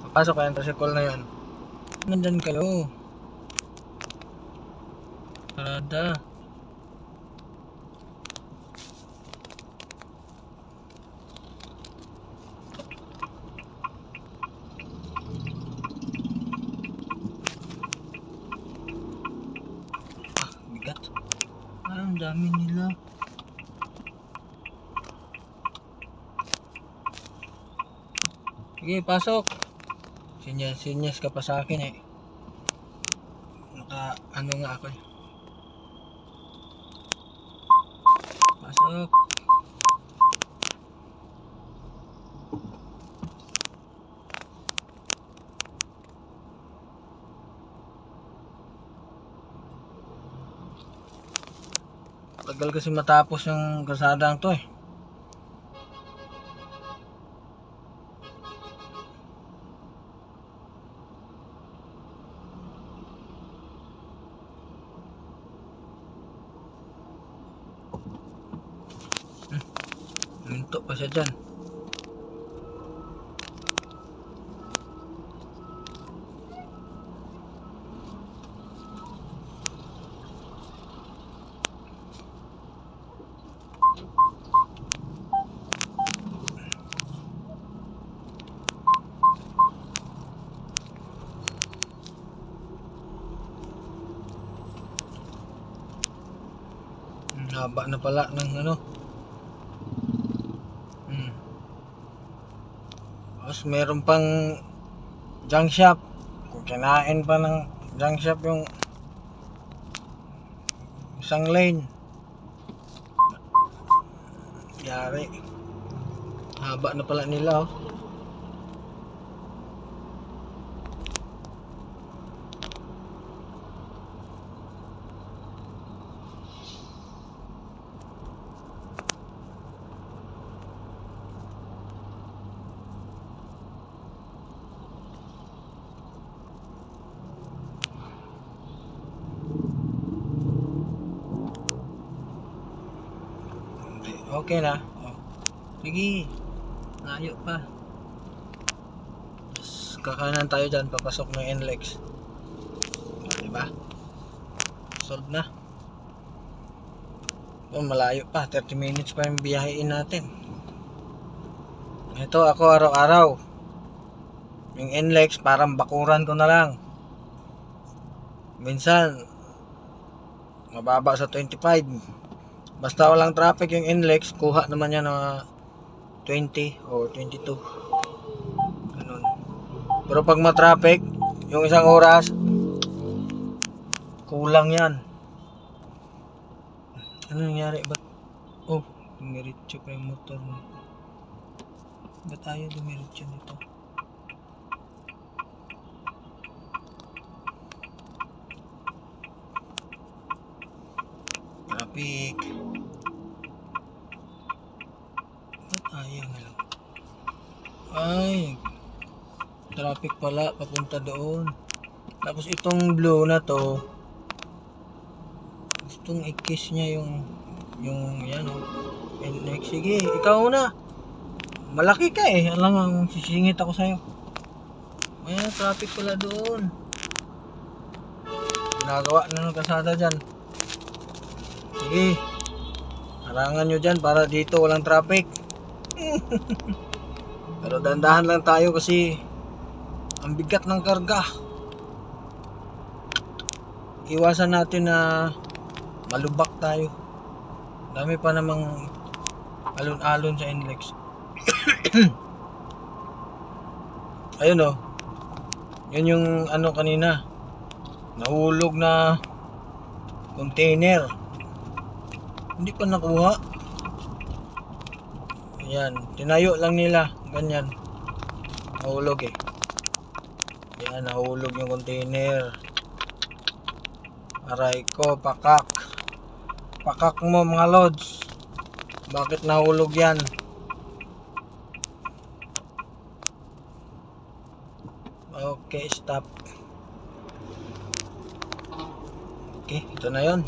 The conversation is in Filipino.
Papasok ka yung tricycle na yun. Nandyan kayo. Parada. Bigat. Ang dami nila. Sige, pasok. Sinyas ka pa sa akin eh. Ano nga ako eh. Pasok. Tagal kasi matapos yung kalsadang to eh. Minto pa siya dyan. Haba na pala ng ano. Tapos meron pang junk shop. Kung kinain pa ng junk shop yung isang lane. Yari. Haba na pala nila oh. Okay na. Oh. Sige. Layo pa. Tapos kakanan tayo dyan. Papasok ng NLEX. Diba? Solve na. Oh, malayo pa. 30 minutes pa yung biyahein natin. Ito ako araw-araw. Yung NLEX parang bakuran ko na lang. Minsan mababa sa 25. Basta walang traffic yung NLEX, kuha naman yan na 20 o 22. Ganun. Pero pag ma-traffic, yung isang oras, kulang yan. Ano nangyari? Ba't? Oh, dumiretso pa yung motor mo. Ba't ayaw dumiretso nito? Traffic. Ba't ayaw nila? Ay, traffic pala papunta doon. Tapos itong blue na to, gustong i-kiss niya yung yan oh. Next, sige, ikaw na. Malaki ka eh. Alam nga, sisingit ako sa'yo. Ayan, traffic pala doon. Ginagawa na ng kalsada dyan. Sige, harangan nyo dyan para dito walang traffic. Pero dandahan lang tayo kasi ang bigat ng karga. Iwasan natin na malubak tayo. Dami pa namang alon-alon sa NLEX. Ayun oh. Yun yung ano kanina. Nahulog na container. Hindi pa nakuha. Ayan, tinayo lang nila. Ganyan. Nahulog eh. Ayan, nahulog yung container. Aray ko, pakak. Pakak mo mga lods. Bakit nahulog yan? Okay, stop. Okay, ito na yon.